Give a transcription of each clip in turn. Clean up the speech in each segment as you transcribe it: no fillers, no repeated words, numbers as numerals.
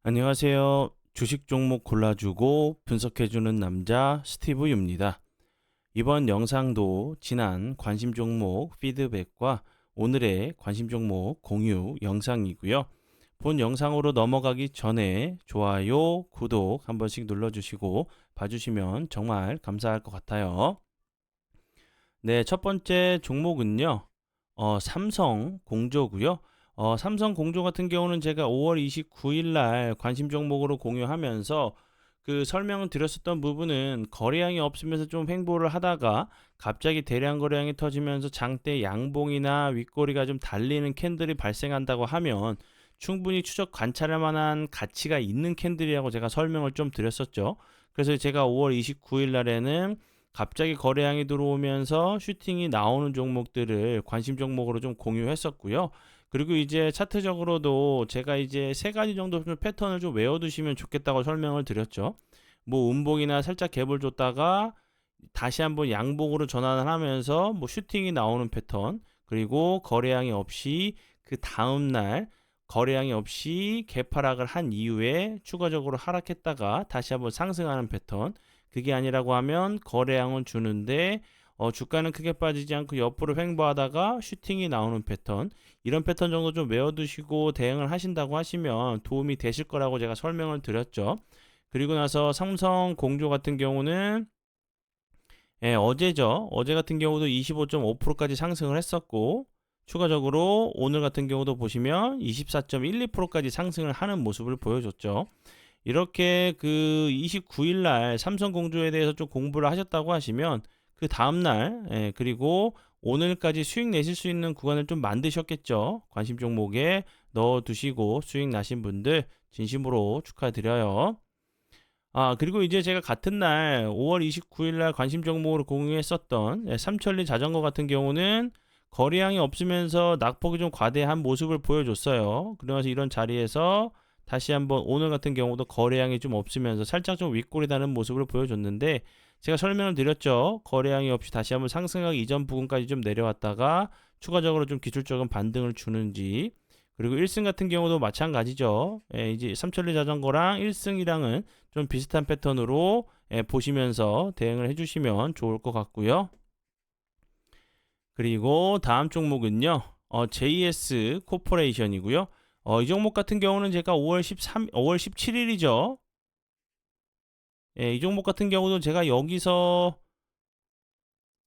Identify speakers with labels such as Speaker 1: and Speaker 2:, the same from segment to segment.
Speaker 1: 안녕하세요. 주식 종목 골라주고 분석해주는 남자 스티브 유입니다. 이번 영상도 지난 관심 종목 피드백과 오늘의 관심 종목 공유 영상이고요. 본 영상으로 넘어가기 전에 좋아요, 구독 한 번씩 눌러주시고 봐주시면 정말 감사할 것 같아요. 네, 첫 번째 종목은요. 삼성 공조고요. 삼성 공조 같은 경우는 제가 5월 29일 날 관심 종목으로 공유하면서 그 설명을 드렸었던 부분은 거래량이 없으면서 좀 횡보를 하다가 갑자기 대량 거래량이 터지면서 장대 양봉이나 윗꼬리가 좀 달리는 캔들이 발생한다고 하면 충분히 추적 관찰할 만한 가치가 있는 캔들이라고 제가 설명을 좀 드렸었죠. 그래서 제가 5월 29일 날에는 갑자기 거래량이 들어오면서 슈팅이 나오는 종목들을 관심 종목으로 좀 공유했었고요. 그리고 이제 차트적으로도 제가 이제 세 가지 정도 좀 패턴을 좀 외워두시면 좋겠다고 설명을 드렸죠. 뭐 음봉이나 살짝 갭을 줬다가 다시 한번 양봉으로 전환을 하면서 뭐 슈팅이 나오는 패턴, 그리고 거래량이 없이 그 다음날 거래량이 없이 개파락을 한 이후에 추가적으로 하락했다가 다시 한번 상승하는 패턴. 그게 아니라고 하면 거래량은 주는데 주가는 크게 빠지지 않고 옆으로 횡보하다가 슈팅이 나오는 패턴, 이런 패턴 정도 좀 외워두시고 대응을 하신다고 하시면 도움이 되실 거라고 제가 설명을 드렸죠. 그리고 나서 삼성 공조 같은 경우는 어제죠. 어제 같은 경우도 25.5%까지 상승을 했었고, 추가적으로 오늘 같은 경우도 보시면 24.12%까지 상승을 하는 모습을 보여줬죠. 이렇게 그 29일 날 삼성 공조에 대해서 좀 공부를 하셨다고 하시면 그 다음 날, 그리고 오늘까지 수익 내실 수 있는 구간을 좀 만드셨겠죠. 관심 종목에 넣어 두시고 수익 나신 분들 진심으로 축하드려요. 그리고 이제 제가 같은 날 5월 29일 날 관심 종목으로 공유했었던 삼천리 자전거 같은 경우는 거래량이 없으면서 낙폭이 좀 과대한 모습을 보여줬어요. 그래서 이런 자리에서 다시 한번 오늘 같은 경우도 거래량이 좀 없으면서 살짝 좀 윗골이 다는 모습을 보여줬는데, 제가 설명을 드렸죠. 거래량이 없이 다시 한번 상승하기 이전 부분까지 좀 내려왔다가 추가적으로 좀 기술적인 반등을 주는지, 그리고 1승 같은 경우도 마찬가지죠. 이제 삼천리 자전거랑 1승이랑은 좀 비슷한 패턴으로 보시면서 대응을 해주시면 좋을 것 같고요. 그리고 다음 종목은요. JS 코퍼레이션이고요. 이 종목 같은 경우는 제가 5월 17일이죠. 이 종목 같은 경우도 제가 여기서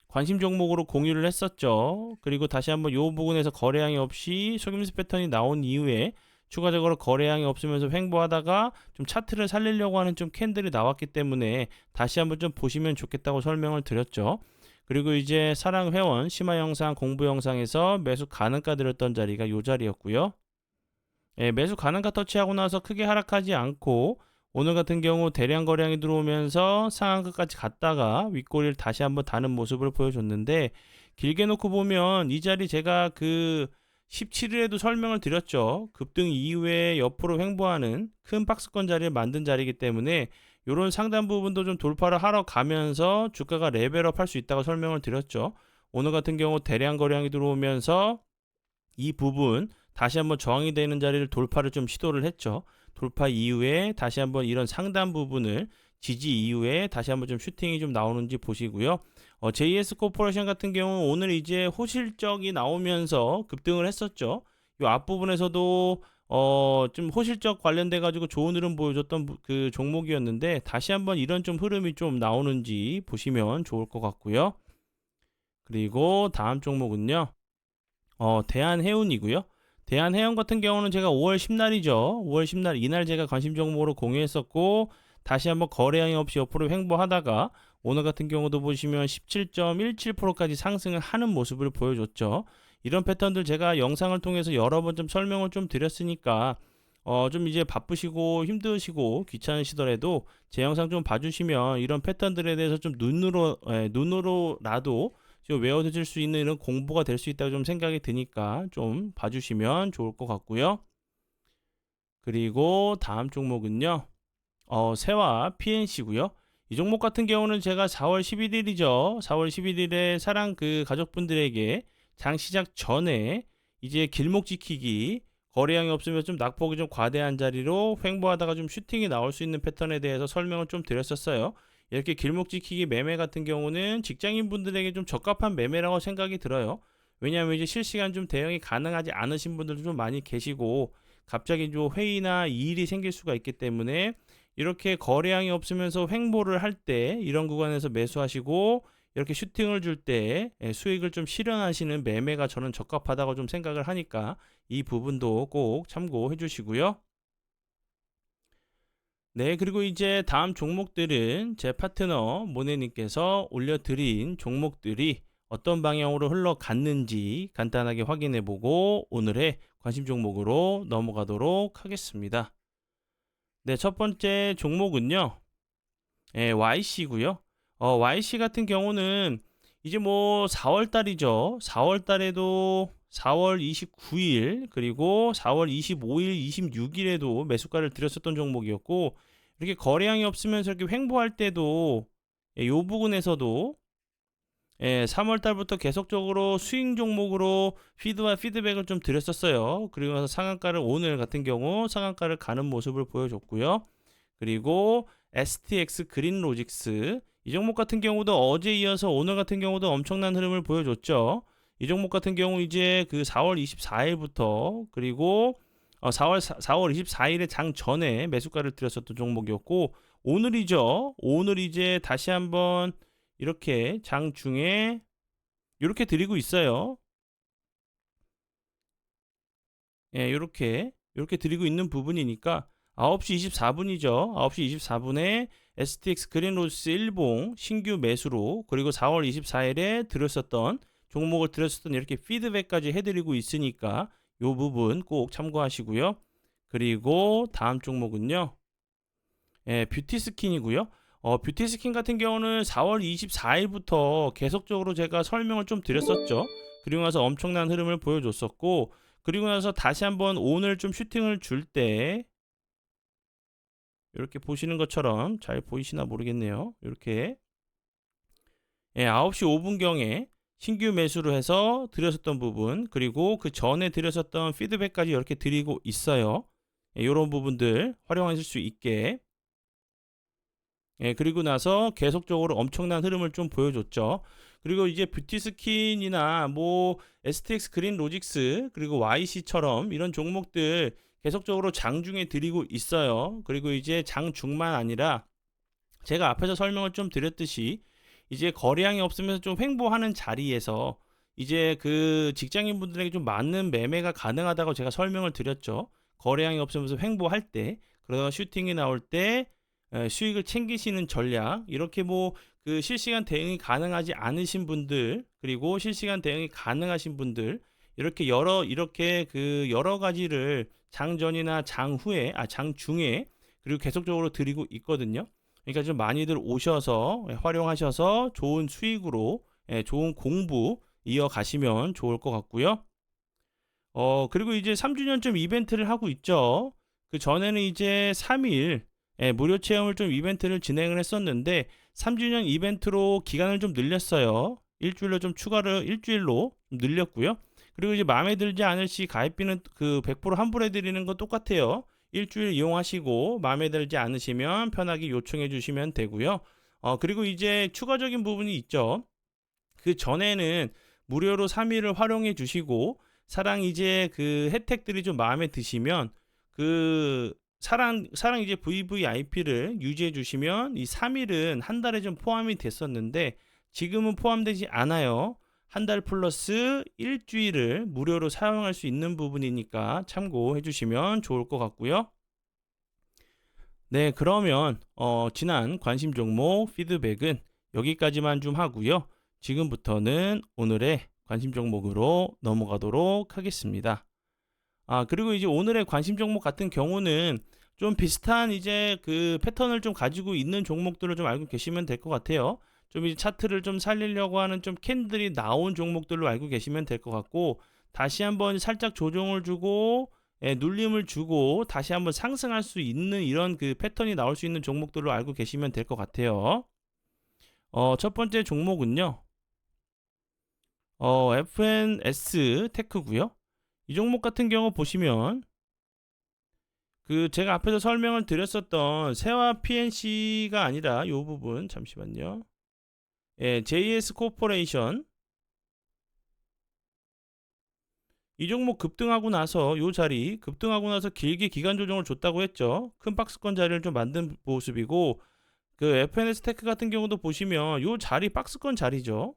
Speaker 1: 관심 종목으로 공유를 했었죠. 그리고 다시 한번 이 부분에서 거래량이 없이 속임수 패턴이 나온 이후에 추가적으로 거래량이 없으면서 횡보하다가 좀 차트를 살리려고 하는 좀 캔들이 나왔기 때문에 다시 한번 좀 보시면 좋겠다고 설명을 드렸죠. 그리고 이제 사랑 회원 심화 영상 공부 영상에서 매수 가능가 드렸던 자리가 이 자리였고요. 매수 가능가 터치하고 나서 크게 하락하지 않고 오늘 같은 경우 대량 거래량이 들어오면서 상한가까지 갔다가 윗꼬리를 다시 한번 다는 모습을 보여줬는데, 길게 놓고 보면 이 자리 제가 그 17일에도 설명을 드렸죠. 급등 이후에 옆으로 횡보하는 큰 박스권 자리를 만든 자리이기 때문에 이런 상단 부분도 좀 돌파를 하러 가면서 주가가 레벨업 할 수 있다고 설명을 드렸죠. 오늘 같은 경우 대량 거래량이 들어오면서 이 부분 다시 한번 저항이 되는 자리를 돌파를 좀 시도를 했죠. 돌파 이후에 다시 한번 이런 상단 부분을 지지 이후에 다시 한번 좀 슈팅이 좀 나오는지 보시고요. JS 코퍼레이션 같은 경우 오늘 이제 호실적이 나오면서 급등을 했었죠. 이 앞부분에서도 좀 호실적 관련돼 가지고 좋은 흐름 보여줬던 그 종목이었는데 다시 한번 이런 좀 흐름이 좀 나오는지 보시면 좋을 것 같고요. 그리고 다음 종목은요. 대한해운이고요. 대한해운 같은 경우는 제가 5월 10날이죠. 5월 10날 이날 제가 관심 종목으로 공유했었고 다시 한번 거래량이 없이 옆으로 횡보하다가 오늘 같은 경우도 보시면 17.17%까지 상승을 하는 모습을 보여줬죠. 이런 패턴들 제가 영상을 통해서 여러 번 좀 설명을 좀 드렸으니까 좀 이제 바쁘시고 힘드시고 귀찮으시더라도 제 영상 좀 봐주시면 이런 패턴들에 대해서 좀 눈으로라도 좀 외워질 수 있는 이런 공부가 될 수 있다고 좀 생각이 드니까 좀 봐주시면 좋을 것 같고요. 그리고 다음 종목은요. 세와 PNC고요. 이 종목 같은 경우는 제가 4월 11일이죠. 4월 11일에 사랑 그 가족분들에게 장 시작 전에 이제 길목 지키기 거래량이 없으면 좀 낙폭이 좀 과대한 자리로 횡보하다가 좀 슈팅이 나올 수 있는 패턴에 대해서 설명을 좀 드렸었어요. 이렇게 길목 지키기 매매 같은 경우는 직장인 분들에게 좀 적합한 매매라고 생각이 들어요. 왜냐하면 이제 실시간 좀 대응이 가능하지 않으신 분들도 좀 많이 계시고, 갑자기 좀 회의나 일이 생길 수가 있기 때문에 이렇게 거래량이 없으면서 횡보를 할 때 이런 구간에서 매수하시고, 이렇게 슈팅을 줄 때 수익을 좀 실현하시는 매매가 저는 적합하다고 좀 생각을 하니까 이 부분도 꼭 참고해 주시고요. 네, 그리고 이제 다음 종목들은 제 파트너 모네님께서 올려드린 종목들이 어떤 방향으로 흘러갔는지 간단하게 확인해 보고 오늘의 관심 종목으로 넘어가도록 하겠습니다. 네, 첫 번째 종목은요, YC고요. YC 같은 경우는 이제 뭐 4월 달이죠. 4월 달에도 4월 29일 그리고 4월 25일, 26일에도 매수가를 들였었던 종목이었고, 이렇게 거래량이 없으면서 이렇게 횡보할 때도 요 부분에서도 3월 달부터 계속적으로 스윙 종목으로 피드와 피드백을 좀 드렸었어요. 그리고 나서 상한가를 오늘 같은 경우 상한가를 가는 모습을 보여줬고요. 그리고 STX 그린 로직스 이 종목 같은 경우도 어제 이어서 오늘 같은 경우도 엄청난 흐름을 보여줬죠. 이 종목 같은 경우 이제 그 4월 24일부터 그리고 4월 24일에 장 전에 매수가를 들였었던 종목이었고, 오늘이죠. 오늘 이제 다시 한번 이렇게 장 중에 이렇게 드리고 있어요. 예, 이렇게 드리고 있는 부분이니까 9시 24분이죠. 9시 24분에 STX 그린로스 일봉 신규 매수로 그리고 4월 24일에 들었었던 종목을 들었었던 이렇게 피드백까지 해드리고 있으니까 이 부분 꼭 참고하시고요. 그리고 다음 종목은요, 뷰티 스킨이고요. 뷰티 스킨 같은 경우는 4월 24일부터 계속적으로 제가 설명을 좀 드렸었죠. 그리고 나서 엄청난 흐름을 보여줬었고, 그리고 나서 다시 한번 오늘 좀 슈팅을 줄 때 이렇게 보시는 것처럼 잘 보이시나 모르겠네요. 이렇게 9시 5분경에 신규 매수를 해서 드렸었던 부분, 그리고 그 전에 드렸었던 피드백까지 이렇게 드리고 있어요. 이런 부분들 활용하실 수 있게. 그리고 나서 계속적으로 엄청난 흐름을 좀 보여줬죠. 그리고 이제 뷰티 스킨이나 뭐 STX 그린 로직스 그리고 YC처럼 이런 종목들 계속적으로 장중에 드리고 있어요. 그리고 이제 장중만 아니라 제가 앞에서 설명을 좀 드렸듯이 이제 거래량이 없으면서 좀 횡보하는 자리에서 이제 그 직장인 분들에게 좀 맞는 매매가 가능하다고 제가 설명을 드렸죠. 거래량이 없으면서 횡보할 때, 그러다가 슈팅이 나올 때 수익을 챙기시는 전략, 이렇게 뭐 그 실시간 대응이 가능하지 않으신 분들, 그리고 실시간 대응이 가능하신 분들, 이렇게 그 여러 가지를 장전이나 장후에 장중에 그리고 계속적으로 드리고 있거든요. 그러니까 좀 많이들 오셔서 활용하셔서 좋은 수익으로 좋은 공부 이어가시면 좋을 것 같고요. 그리고 이제 3주년쯤 이벤트를 하고 있죠. 그 전에는 이제 3일 무료 체험을 좀 이벤트를 진행을 했었는데 3주년 이벤트로 기간을 좀 늘렸어요. 일주일로 좀 추가를 일주일로 늘렸고요. 그리고 이제 마음에 들지 않을 시 가입비는 그 100% 환불해 드리는 건 똑같아요. 일주일 이용하시고 마음에 들지 않으시면 편하게 요청해 주시면 되고요. 그리고 이제 추가적인 부분이 있죠. 그 전에는 무료로 3일을 활용해 주시고 사랑 이제 그 혜택들이 좀 마음에 드시면 그 사랑 이제 VVIP를 유지해 주시면 이 3일은 한 달에 좀 포함이 됐었는데 지금은 포함되지 않아요. 한 달 플러스 일주일을 무료로 사용할 수 있는 부분이니까 참고해 주시면 좋을 것 같고요. 네, 그러면 지난 관심 종목 피드백은 여기까지만 좀 하고요. 지금부터는 오늘의 관심 종목으로 넘어가도록 하겠습니다. 그리고 이제 오늘의 관심 종목 같은 경우는 좀 비슷한 이제 그 패턴을 좀 가지고 있는 종목들을 좀 알고 계시면 될 것 같아요. 좀 이제 차트를 좀 살리려고 하는 좀 캔들이 나온 종목들로 알고 계시면 될 것 같고, 다시 한번 살짝 조정을 주고 눌림을 주고 다시 한번 상승할 수 있는 이런 그 패턴이 나올 수 있는 종목들로 알고 계시면 될 것 같아요. 첫 번째 종목은요. FNS 테크고요. 이 종목 같은 경우 보시면 제가 앞에서 설명을 드렸었던 세화 PNC가 아니라 이 부분 잠시만요. 예, JS 코퍼레이션 이 종목 급등하고 나서 요 자리 급등하고 나서 길게 기간 조정을 줬다고 했죠. 큰 박스권 자리를 좀 만든 모습이고 FNS 테크 같은 경우도 보시면 요 자리 박스권 자리죠.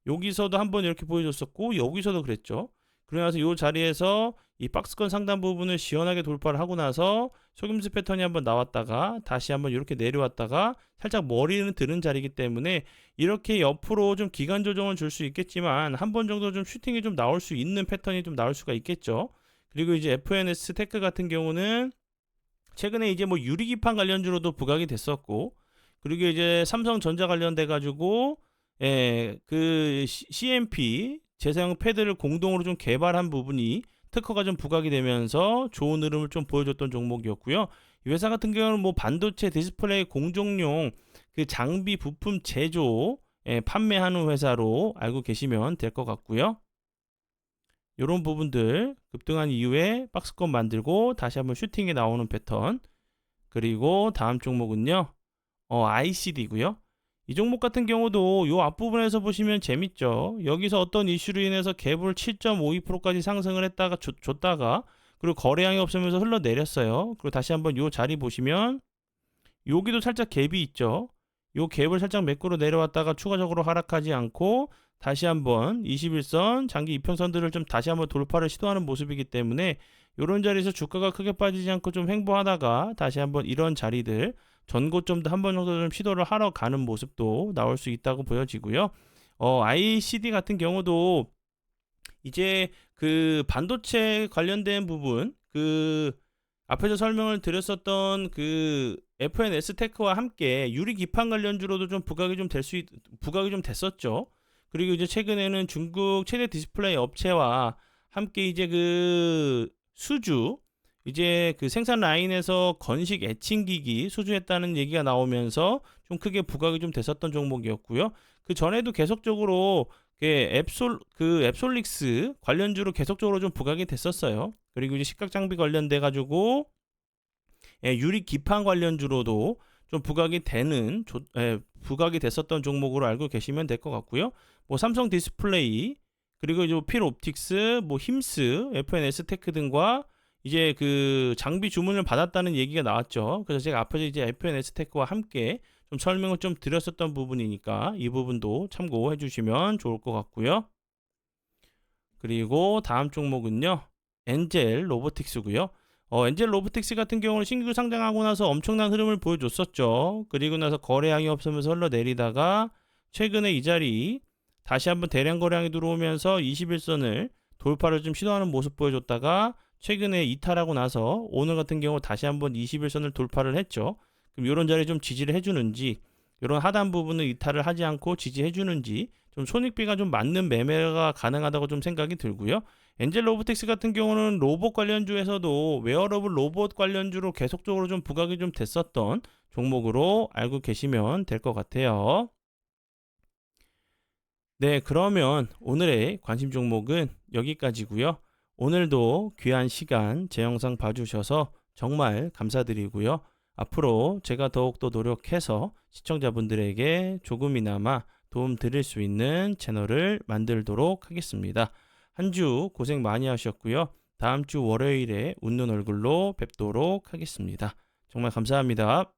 Speaker 1: 여기서도 한번 이렇게 보여줬었고 여기서도 그랬죠. 그러면서 이 자리에서 이 박스권 상단 부분을 시원하게 돌파를 하고 나서 속임수 패턴이 한번 나왔다가 다시 한번 이렇게 내려왔다가 살짝 머리는 드는 자리이기 때문에 이렇게 옆으로 좀 기간 조정을 줄 수 있겠지만 한 번 정도 좀 슈팅이 좀 나올 수 있는 패턴이 좀 나올 수가 있겠죠. 그리고 이제 FNS 테크 같은 경우는 최근에 이제 뭐 유리기판 관련주로도 부각이 됐었고, 그리고 이제 삼성전자 관련돼 가지고 CMP 재사용 패드를 공동으로 좀 개발한 부분이 특허가 좀 부각이 되면서 좋은 흐름을 좀 보여줬던 종목이었고요. 이 회사 같은 경우는 뭐 반도체 디스플레이 공정용 장비 부품 제조 판매하는 회사로 알고 계시면 될 것 같고요. 이런 부분들 급등한 이후에 박스권 만들고 다시 한번 슈팅에 나오는 패턴. 그리고 다음 종목은요. ICD고요. 이 종목 같은 경우도 요 앞부분에서 보시면 재밌죠. 여기서 어떤 이슈로 인해서 갭을 7.52%까지 상승을 했다가 줬다가 그리고 거래량이 없으면서 흘러내렸어요. 그리고 다시 한번 요 자리 보시면 여기도 살짝 갭이 있죠. 요 갭을 살짝 매꾸로 내려왔다가 추가적으로 하락하지 않고 다시 한번 21선 장기 이평선들을 좀 다시 한번 돌파를 시도하는 모습이기 때문에 요런 자리에서 주가가 크게 빠지지 않고 좀 횡보하다가 다시 한번 이런 자리들 전고점도 한 번 정도 좀 시도를 하러 가는 모습도 나올 수 있다고 보여지고요. ICD 같은 경우도 이제 반도체 관련된 부분 앞에서 설명을 드렸었던 FNS 테크와 함께 유리 기판 관련주로도 좀 부각이 좀 됐었죠. 그리고 이제 최근에는 중국 최대 디스플레이 업체와 함께 이제 수주 이제 생산 라인에서 건식 에칭기기 수주했다는 얘기가 나오면서 좀 크게 부각이 좀 됐었던 종목이었고요. 그 전에도 계속적으로 앱솔릭스 관련주로 계속적으로 좀 부각이 됐었어요. 그리고 이제 식각 장비 관련돼 가지고 유리 기판 관련주로도 좀 부각이 됐었던 종목으로 알고 계시면 될 것 같고요. 뭐 삼성 디스플레이 그리고 이제 필옵틱스, 뭐 힘스, FNS 테크 등과 이제 장비 주문을 받았다는 얘기가 나왔죠. 그래서 제가 앞에서 이제 FNS 테크와 함께 좀 설명을 좀 드렸었던 부분이니까 이 부분도 참고해 주시면 좋을 것 같고요. 그리고 다음 종목은요. 엔젤 로보틱스고요. 엔젤 로보틱스 같은 경우는 신규 상장하고 나서 엄청난 흐름을 보여줬었죠. 그리고 나서 거래량이 없으면서 흘러내리다가 최근에 이 자리 다시 한번 대량 거래량이 들어오면서 21선을 돌파를 좀 시도하는 모습 보여줬다가 최근에 이탈하고 나서 오늘 같은 경우 다시 한번 21선을 돌파를 했죠. 그럼 이런 자리에 좀 지지를 해주는지, 이런 하단 부분을 이탈을 하지 않고 지지해주는지 좀 손익비가 좀 맞는 매매가 가능하다고 좀 생각이 들고요. 엔젤 로보틱스 같은 경우는 로봇 관련주에서도 웨어러블 로봇 관련주로 계속적으로 좀 부각이 좀 됐었던 종목으로 알고 계시면 될 것 같아요. 네, 그러면 오늘의 관심 종목은 여기까지고요. 오늘도 귀한 시간 제 영상 봐주셔서 정말 감사드리고요. 앞으로 제가 더욱더 노력해서 시청자분들에게 조금이나마 도움 드릴 수 있는 채널을 만들도록 하겠습니다. 한 주 고생 많이 하셨고요. 다음 주 월요일에 웃는 얼굴로 뵙도록 하겠습니다. 정말 감사합니다.